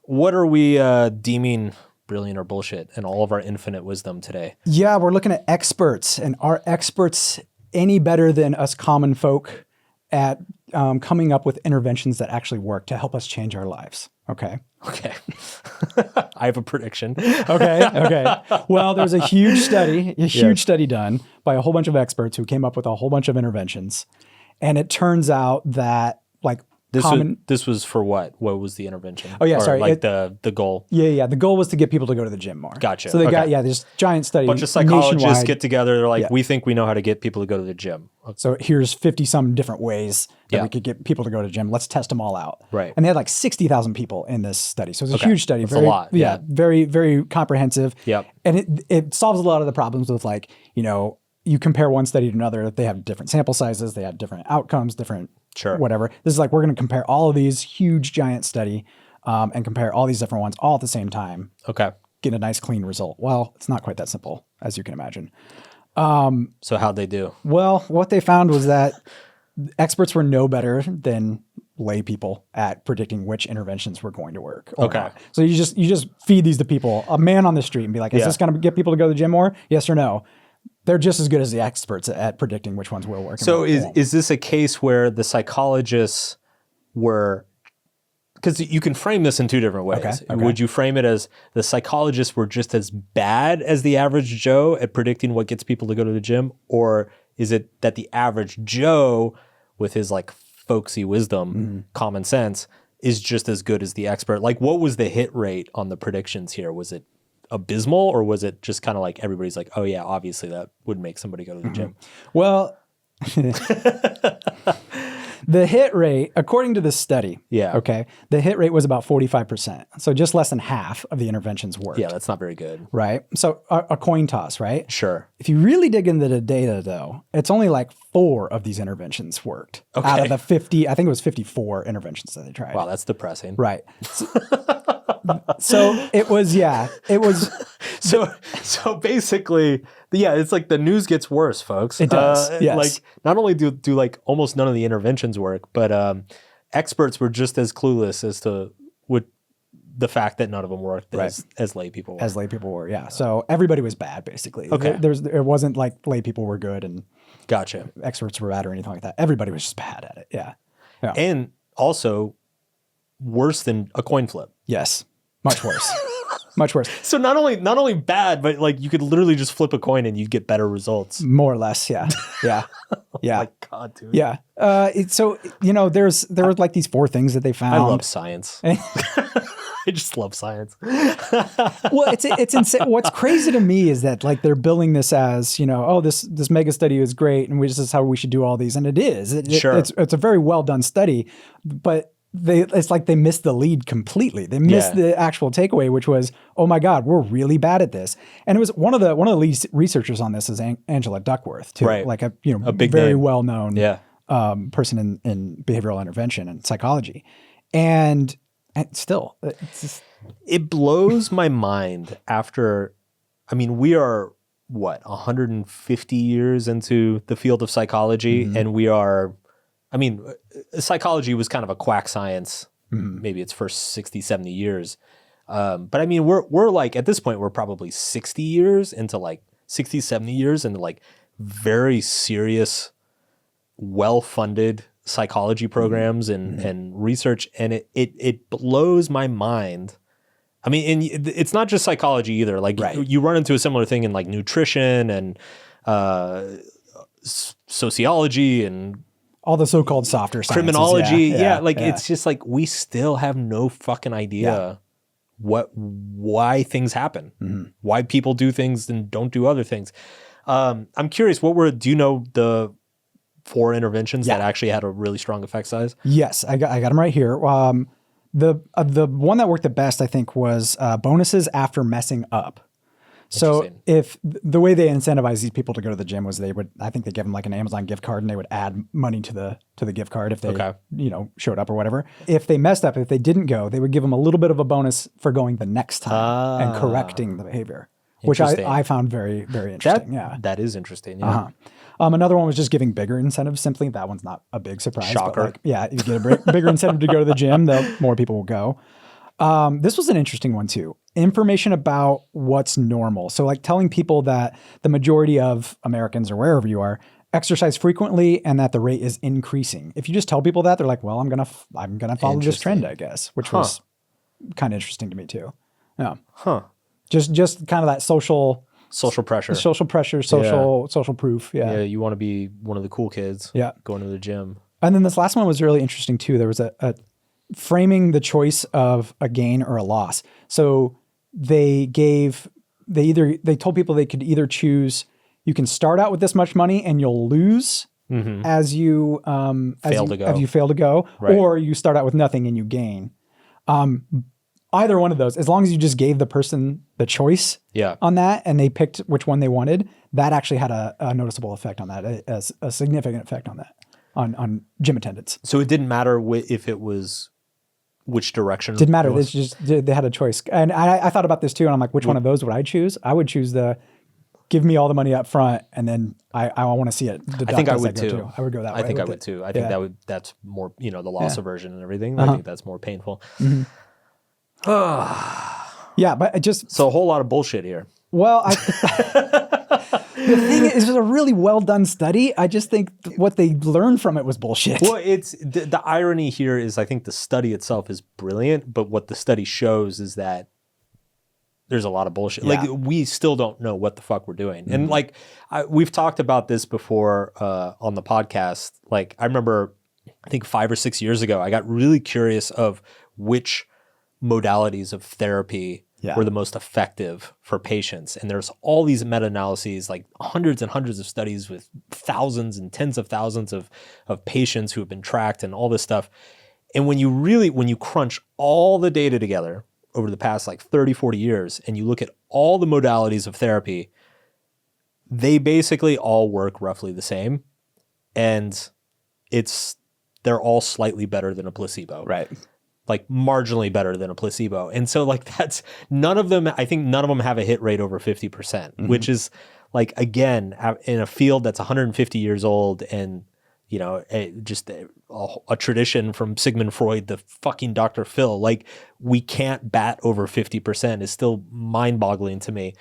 what are we deeming brilliant or bullshit in all of our infinite wisdom today? Yeah, we're looking at experts, and are experts any better than us common folk at coming up with interventions that actually work to help us change our lives? Okay. Okay. I have a prediction. Okay. Well, there's a huge study done by a whole bunch of experts who came up with a whole bunch of interventions. And it turns out that this was for what? What was the intervention? Oh yeah, sorry. Like the goal. Yeah. The goal was to get people to go to the gym more. Gotcha. So they got this giant study. A bunch of psychologists nationwide. get together. They're like, we think we know how to get people to go to the gym. So here's 50 some different ways that we could get people to go to the gym. Let's test them all out. Right. And they had like 60,000 people in this study. So it's a huge study. That's a lot. Yeah. Very, very comprehensive. Yep. And it solves a lot of the problems with like, you compare one study to another, they have different sample sizes, they have different outcomes, different whatever. This is like, we're going to compare all of these huge giant study and compare all these different ones all at the same time. Okay. Get a nice clean result. Well, it's not quite that simple, as you can imagine. So how'd they do? Well, what they found was that experts were no better than lay people at predicting which interventions were going to work. Okay. Not. So you just feed these to people, a man on the street, and be like, is this going to get people to go to the gym more? Yes or no? They're just as good as the experts at predicting which ones will work. So is this a case where the psychologists were, because you can frame this in two different ways. Okay. Would you frame it as the psychologists were just as bad as the average Joe at predicting what gets people to go to the gym? Or is it that the average Joe with his like folksy wisdom, common sense, is just as good as the expert? Like, what was the hit rate on the predictions here? Was it abysmal, or was it just kind of like everybody's like, oh yeah, obviously that would make somebody go to the gym? Well, the hit rate, according to this study, the hit rate was about 45%. So just less than half of the interventions worked. Yeah, that's not very good. Right? So a coin toss, right? Sure. If you really dig into the data, though, it's only like 4 of these interventions worked out of the 50, I think it was 54 interventions that they tried. Wow, that's depressing. Right. So it was. So basically, it's like the news gets worse, folks. It does. Yes. Like not only do like almost none of the interventions work, but experts were just as clueless as to what the fact that none of them worked as lay people were. As lay people were, yeah. So everybody was bad, basically. Okay. It wasn't like lay people were good and gotcha. Experts were bad or anything like that. Everybody was just bad at it. Yeah. And also worse than a coin flip. Yes. Much worse. Much worse. So not only bad, but like you could literally just flip a coin and you'd get better results. More or less, yeah. Yeah. Yeah. Oh my God, dude. Yeah. So, there were like these 4 things that they found. I love science. I just love science. Well, it's insane. What's crazy to me is that like they're billing this as, this mega study is great and this is how we should do all these. And it is. Sure. It's a very well done study, but it's like they missed the lead completely. They missed the actual takeaway, which was, oh my God, we're really bad at this. And it was one of the lead researchers on this is Angela Duckworth, too, right. like a big very name. well known person in behavioral intervention and psychology, and still, it blows my mind. We are what 150 years into the field of psychology, and we are. Psychology was kind of a quack science, maybe its first 60, 70 years. But we're like, at this point, we're probably 60 years into like 60, 70 years into like very serious, well-funded psychology programs and research. And it blows my mind. And it's not just psychology either. Like you run into a similar thing in like nutrition and sociology and all the so-called softer sciences. Criminology. It's just like we still have no fucking idea why things happen, why people do things and don't do other things. I'm curious, do you know the 4 interventions that actually had a really strong effect size? Yes, I got them right here. The one that worked the best, I think, was bonuses after messing up. So if the way they incentivize these people to go to the gym was they give them like an Amazon gift card and they would add money to the gift card if they, showed up or whatever. If they messed up, if they didn't go, they would give them a little bit of a bonus for going the next time and correcting the behavior, which I found very, very interesting. That is interesting. Yeah. Another one was just giving bigger incentives. Simply, that one's not a big surprise. Shocker. But you get a bigger incentive to go to the gym, the more people will go. This was an interesting one too. Information about what's normal. So like telling people that the majority of Americans or wherever you are exercise frequently and that the rate is increasing. If you just tell people that, they're like, well, I'm going to follow this trend, I guess, which was kind of interesting to me too. Yeah. Huh. Just kind of that social pressure, social proof. Yeah. Yeah. You want to be one of the cool kids. Yeah. Going to the gym. And then this last one was really interesting too. There was a framing the choice of a gain or a loss. So they told people they could either choose, you can start out with this much money and you'll lose as you fail to go, right. Or you start out with nothing and you gain. Either one of those, as long as you just gave the person the choice on that and they picked which one they wanted, that actually had a noticeable effect on that, a significant effect on that, on gym attendance. So it didn't matter if it was which direction. Didn't matter. They had a choice. And I thought about this too. And I'm like, which one of those would I choose? I would choose give me all the money up front. And then I want to see it. I think I would too. I would go that way. I think I would too. I think that's more, the loss aversion and everything. I think that's more painful. Mm-hmm. Yeah, but so a whole lot of bullshit here. Well, the thing is, it was a really well done study. I just think what they learned from it was bullshit. Well, it's the irony here is I think the study itself is brilliant, but what the study shows is that there's a lot of bullshit. Yeah. Like we still don't know what the fuck we're doing. Mm-hmm. And like we've talked about this before on the podcast. Like I remember, I think 5 or 6 years ago, I got really curious of which modalities of therapy were the most effective for patients. And there's all these meta-analyses, like hundreds and hundreds of studies with thousands and tens of thousands of patients who have been tracked and all this stuff. And when you crunch all the data together over the past like 30, 40 years, and you look at all the modalities of therapy, they basically all work roughly the same. And they're all slightly better than a placebo. Right. Like marginally better than a placebo. And so like I think none of them have a hit rate over 50%, which is like, again, in a field that's 150 years old and, just a tradition from Sigmund Freud, the fucking Dr. Phil, like we can't bat over 50% is still mind boggling to me.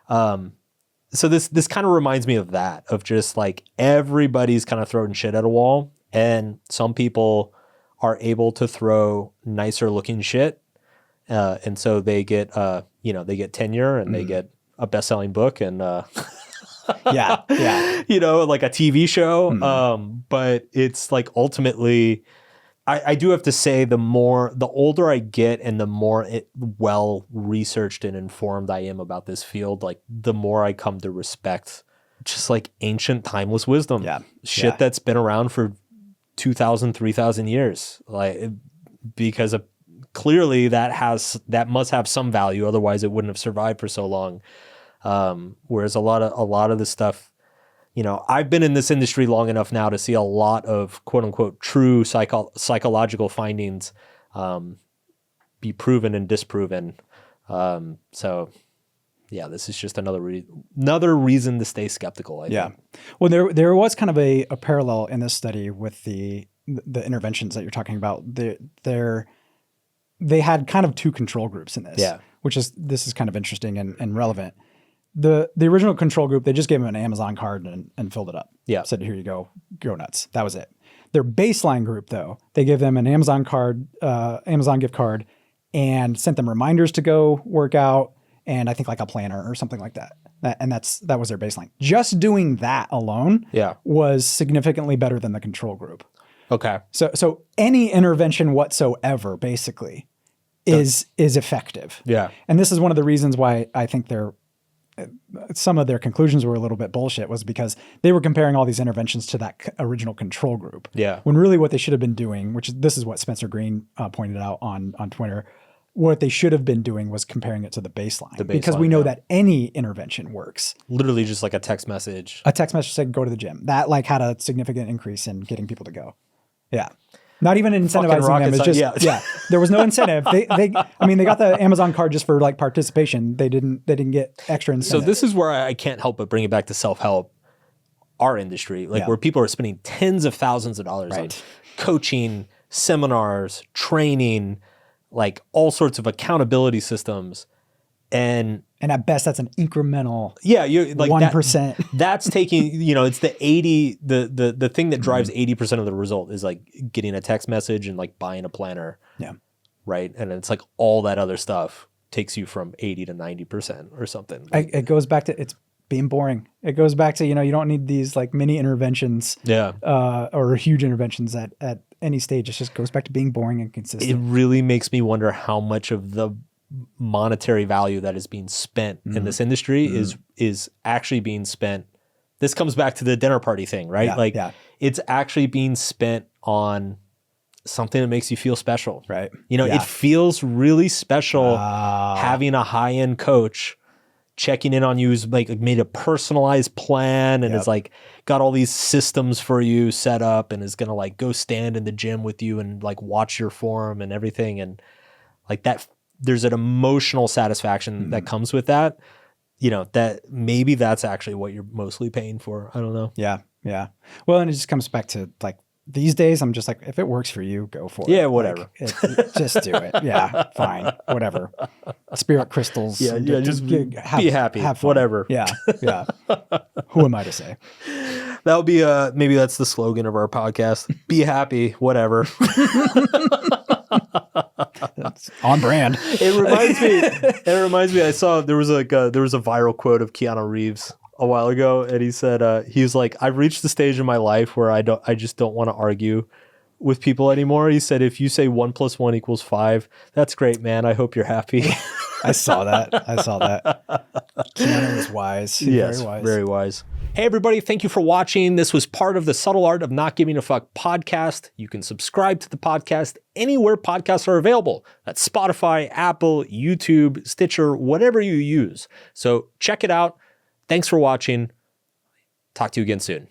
So this kind of reminds me of that, of just like everybody's kind of throwing shit at a wall and some people are able to throw nicer looking shit. And so they get, they get tenure and they get a best-selling book and, yeah. Like a TV show. But it's like ultimately, I do have to say the older I get and the more well researched and informed I am about this field, like the more I come to respect just like ancient timeless wisdom. Yeah. Shit that's been around for 2,000, 3,000 years, like because clearly that must have some value. Otherwise it wouldn't have survived for so long. Whereas a lot of the stuff, I've been in this industry long enough now to see a lot of quote unquote true psychological findings, be proven and disproven. So yeah, this is just another reason to stay skeptical. I think. Well, there was kind of a parallel in this study with the interventions that you're talking about. They had kind of two control groups in this. Yeah. This is kind of interesting and relevant. The original control group, they just gave them an Amazon card and filled it up. Yeah. Said, here you go nuts. That was it. Their baseline group though, they gave them an Amazon gift card and sent them reminders to go work out. And I think like a planner or something like that. That was their baseline. Just doing that alone was significantly better than the control group. Okay. So any intervention whatsoever basically is effective. Yeah. And this is one of the reasons why I think some of their conclusions were a little bit bullshit, was because they were comparing all these interventions to that original control group. Yeah. When really what they should have been doing, this is what Spencer Green pointed out on Twitter, what they should have been doing was comparing it to the baseline. Because we know that any intervention works. Literally just like a text message. A text message said, go to the gym. That like had a significant increase in getting people to go. Yeah. Not even incentivizing them. It's just, there was no incentive. They got the Amazon card just for like participation. They didn't get extra incentive. So this is where I can't help but bring it back to self-help, our industry, where people are spending tens of thousands of dollars on coaching, seminars, training, like all sorts of accountability systems. And at best, that's an incremental. Yeah, you like 1%. That's taking, it's the 80, the thing that drives 80% of the result is like getting a text message and like buying a planner. Yeah. Right. And it's like all that other stuff takes you from 80 to 90% or something. Like, it goes back to it's being boring. It goes back to, you don't need these like mini interventions or huge interventions at any stage. It just goes back to being boring and consistent. It really makes me wonder how much of the monetary value that is being spent in this industry is actually being spent. This comes back to the dinner party thing, right? It's actually being spent on something that makes you feel special. Right. It feels really special having a high-end coach checking in on you who's like made a personalized plan and is like got all these systems for you set up and is going to like go stand in the gym with you and like watch your form and everything. And like that, there's an emotional satisfaction that comes with that, that maybe that's actually what you're mostly paying for. I don't know. Yeah. Yeah. Well, and it just comes back to like these days, I'm just like, if it works for you, go for it. Yeah, whatever. Like, just do it. Yeah, fine. Whatever. Spirit crystals. Yeah, just be happy. Have fun. Whatever. Yeah, yeah. Who am I to say? That'll be maybe that's the slogan of our podcast. Be happy, whatever. That's on brand. It reminds me. I saw there was a viral quote of Keanu Reeves a while ago, and he said he was like, I've reached the stage in my life where I just don't want to argue with people anymore. He said, if you say 1 + 1 = 5, that's great, man. I hope you're happy. I saw that. Keanu is wise. Yes, very wise. Very wise. Hey, everybody. Thank you for watching. This was part of the Subtle Art of Not Giving a Fuck podcast. You can subscribe to the podcast anywhere podcasts are available. That's Spotify, Apple, YouTube, Stitcher, whatever you use. So check it out. Thanks for watching. Talk to you again soon.